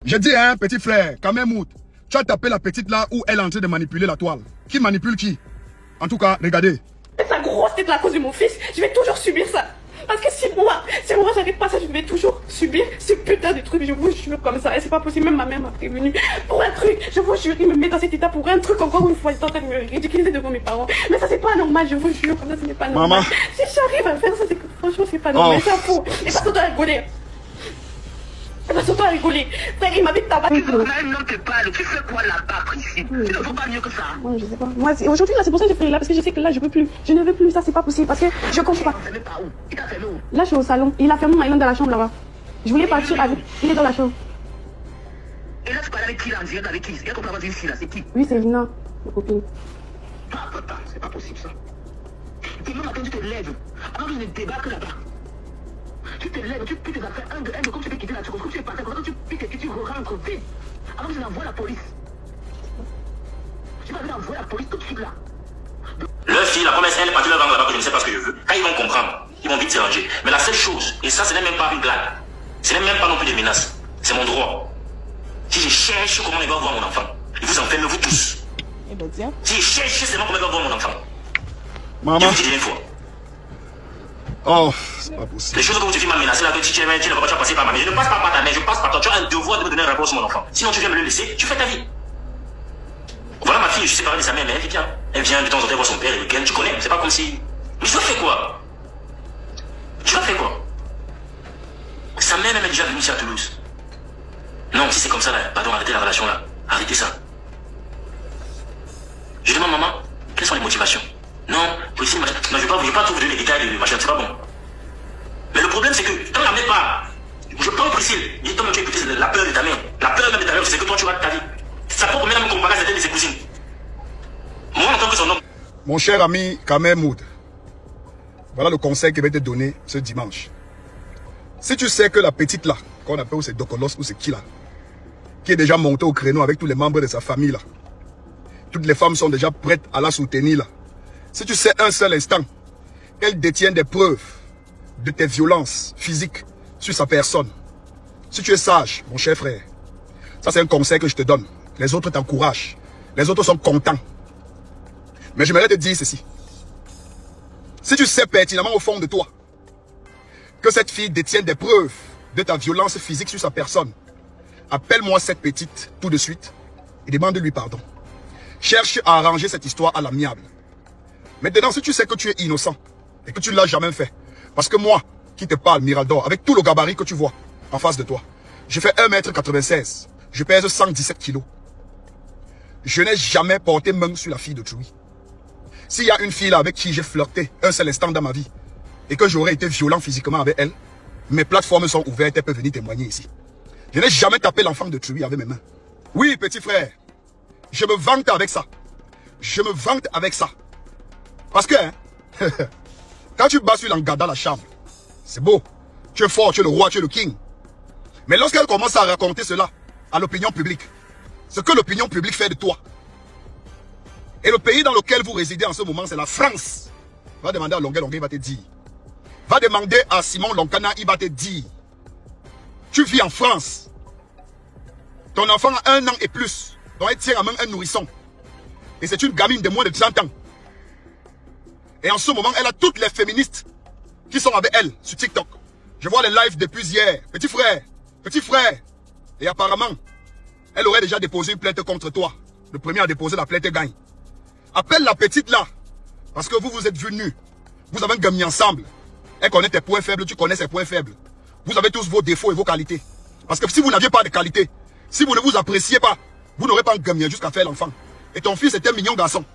J'ai dit, hein, petit frère, quand même, tu as tapé la petite là où elle est en train de manipuler la toile. Qui manipule qui? En tout cas, regardez. Ta grosse tête à cause de mon fils, je vais toujours subir ça. Parce que si moi j'arrive pas ça, je vais toujours subir ce putain de truc, je vous jure comme ça. Et c'est pas possible, même ma mère m'a prévenu. Pour un truc, je vous jure, il me met dans cet état pour un truc, encore une fois, il est en train de me ridiculiser devant mes parents. Mais ça c'est pas normal, je vous jure, comme ça ce n'est pas normal. Maman. Si j'arrive à faire ça, c'est que franchement c'est pas normal, c'est un faux. Et pas surtout à rigoler. Et pas surtout à rigoler. Frère, il m'avait tabac. Non, te parle, tu fais quoi là-bas, Priscille? Tu ne veux pas mieux que ça. Moi je sais pas. Moi aujourd'hui là c'est pour ça que j'ai fait là, parce que je sais que là je peux plus. Je ne veux plus, ça c'est pas possible, parce que je comprends pas. Il t'a fermé où? Là je suis au salon, il a fermé ma dans la chambre là-bas. Je voulais partir avec, il est dans la chambre. Et là tu parles avec qui là, en direct avec qui? Il y a qu'on parle d'une fille là, c'est qui? Oui c'est Lina, ma copine. Papa, c'est pas possible ça. Demain matin tu te lèves, avant que je ne débarque là-bas. Tu te lèves, tu piques tes affaires, un de comme tu peux quitter la tour, comme tu es parti, quand tu piques et que tu rentres vite, avant que je n'envoie la police. Tu vas envoyer la police tout de suite là. Leur fille, la promesse, elle est partie leur vendre là-bas que je ne sais pas ce que je veux. Quand ils vont comprendre, ils vont vite se ranger. Mais la seule chose, et ça ce n'est même pas une blague, ce n'est même pas non plus des menaces, c'est mon droit. Si je cherche comment il va voir mon enfant, il vous enferme vous tous. Eh ben tiens. Si je cherche seulement comment il va voir mon enfant, Maman. je vous dis une fois. Oh, c'est pas possible. Les choses que tu fais m'amenacer là, que tu ne vas pas passer par ma mère. Je ne passe pas par ta mère, je passe par toi. Tu as un devoir de me donner un rapport sur mon enfant. Sinon tu viens me le laisser, tu fais ta vie. Voilà ma fille, je suis séparé de sa mère, mais elle vit bien. Elle vient de temps en temps voir son père et le week-end, tu connais, c'est pas comme si... Mais tu as fait quoi? Tu as fait quoi? Sa mère même est déjà venue ici à Toulouse. Non, si c'est comme ça là, pardon, arrêtez la relation là. Arrêtez ça. Je demande maman, quelles sont les motivations? Non, Priscille, machin. Non, je vais pas tout vous donner les détails de machin, c'est pas bon. Mais le problème c'est que, quand la mère part, je prends Priscille, dis toi même tu as écouté la peur de ta mère. La peur même de ta mère, c'est que toi tu rates ta vie. Sa propre mère me compare à certaines de ses cousines. Moi en tant que son homme. Mon cher ami Kamer Mood, voilà le conseil que je vais te donner ce dimanche. Si tu sais que la petite là, qu'on appelle c'est Dokolos ou c'est qui là, qui est déjà montée au créneau avec tous les membres de sa famille là, toutes les femmes sont déjà prêtes à la soutenir là. Si tu sais un seul instant qu'elle détient des preuves de tes violences physiques sur sa personne, si tu es sage, mon cher frère, ça c'est un conseil que je te donne. Les autres t'encouragent, les autres sont contents. Mais j'aimerais te dire ceci. Si tu sais pertinemment au fond de toi que cette fille détient des preuves de ta violence physique sur sa personne, appelle-moi cette petite tout de suite et demande-lui pardon. Cherche à arranger cette histoire à l'amiable. Maintenant, si tu sais que tu es innocent et que tu ne l'as jamais fait, parce que moi, qui te parle, Mirador, avec tout le gabarit que tu vois en face de toi, je fais 1m96, je pèse 117 kilos. Je n'ai jamais porté main sur la fille de Tchoui. S'il y a une fille là avec qui j'ai flirté un seul instant dans ma vie et que j'aurais été violent physiquement avec elle, mes plateformes sont ouvertes, elle peut venir témoigner ici. Je n'ai jamais tapé l'enfant de Tchoui avec mes mains. Oui, petit frère, je me vante avec ça. Je me vante avec ça. Parce que, hein, quand tu bats sur l'engada la chambre, c'est beau. Tu es fort, tu es le roi, tu es le king. Mais lorsqu'elle commence à raconter cela à l'opinion publique, ce que l'opinion publique fait de toi, et le pays dans lequel vous résidez en ce moment, c'est la France. Va demander à Longuet, il va te dire. Va demander à Simon Lonkana, il va te dire. Tu vis en France. Ton enfant a 1 an et plus. Donc elle tient à main un nourrisson. Et c'est une gamine de moins de 30 ans. Et en ce moment, elle a toutes les féministes qui sont avec elle sur TikTok. Je vois les lives depuis hier. Petit frère, petit frère. Et apparemment, elle aurait déjà déposé une plainte contre toi. Le premier à déposer la plainte gagne. Appelle la petite là. Parce que vous êtes venus. Vous avez gagné ensemble. Elle connaît tes points faibles, tu connais ses points faibles. Vous avez tous vos défauts et vos qualités. Parce que si vous n'aviez pas de qualité, si vous ne vous appréciez pas, vous n'aurez pas gagné jusqu'à faire l'enfant. Et ton fils était un mignon garçon.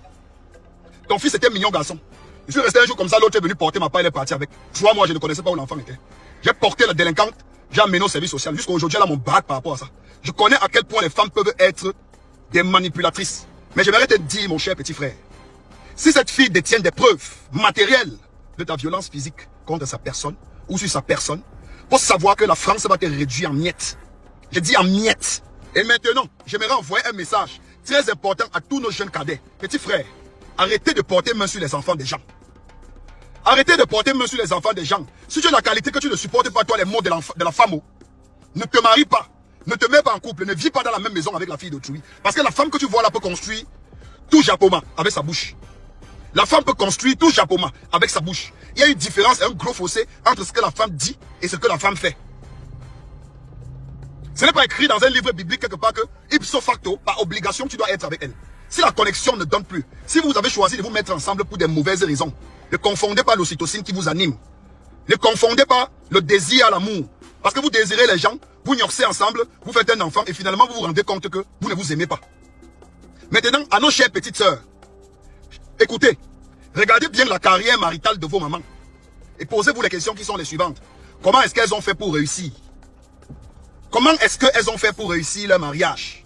Ton fils était un mignon garçon. Je suis resté un jour comme ça, l'autre est venu porter ma part, elle est partie avec. 3 mois, je ne connaissais pas où l'enfant était. J'ai porté la délinquante, j'ai amené au service social. Jusqu'à aujourd'hui, elle a mon bac par rapport à ça. Je connais à quel point les femmes peuvent être des manipulatrices. Mais j'aimerais te dire, mon cher petit frère, si cette fille détient des preuves matérielles de ta violence physique contre sa personne ou sur sa personne, faut savoir que la France va te réduire en miettes. Je dis en miettes. Et maintenant, j'aimerais envoyer un message très important à tous nos jeunes cadets. Petit frère, arrêtez de porter main sur les enfants des gens. Arrêtez de porter main sur les enfants des gens. Si tu as la qualité que tu ne supportes pas, toi, les mots de la femme, ne te marie pas. Ne te mets pas en couple, ne vis pas dans la même maison avec la fille d'autrui. Parce que la femme que tu vois là peut construire tout Japoma avec sa bouche. La femme peut construire tout Japoma avec sa bouche. Il y a une différence, un gros fossé entre ce que la femme dit et ce que la femme fait. Ce n'est pas écrit dans un livre biblique quelque part que, ipso facto, par obligation, tu dois être avec elle. Si la connexion ne donne plus, si vous avez choisi de vous mettre ensemble pour des mauvaises raisons, ne confondez pas l'ocytocine qui vous anime. Ne confondez pas le désir à l'amour. Parce que vous désirez les gens, vous gnoxez ensemble, vous faites un enfant et finalement vous vous rendez compte que vous ne vous aimez pas. Maintenant, à nos chères petites sœurs, écoutez, regardez bien la carrière maritale de vos mamans et posez-vous les questions qui sont les suivantes. Comment est-ce qu'elles ont fait pour réussir? Comment est-ce qu'elles ont fait pour réussir leur mariage?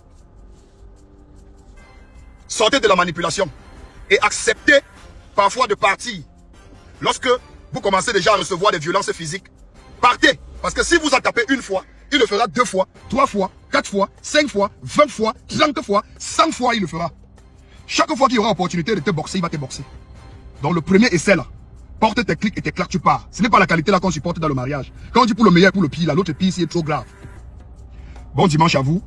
Sortez de la manipulation et acceptez parfois de partir. Lorsque vous commencez déjà à recevoir des violences physiques, partez. Parce que si vous en tapez une fois, il le fera 2 fois, 3 fois, 4 fois, 5 fois, 20 fois, 30 fois, 100 fois il le fera. Chaque fois qu'il y aura opportunité de te boxer, il va te boxer. Donc le premier essai là, porte tes clics et tes claques, tu pars. Ce n'est pas la qualité là qu'on supporte dans le mariage. Quand on dit pour le meilleur et pour le pire, là, l'autre pire, c'est trop grave. Bon dimanche à vous.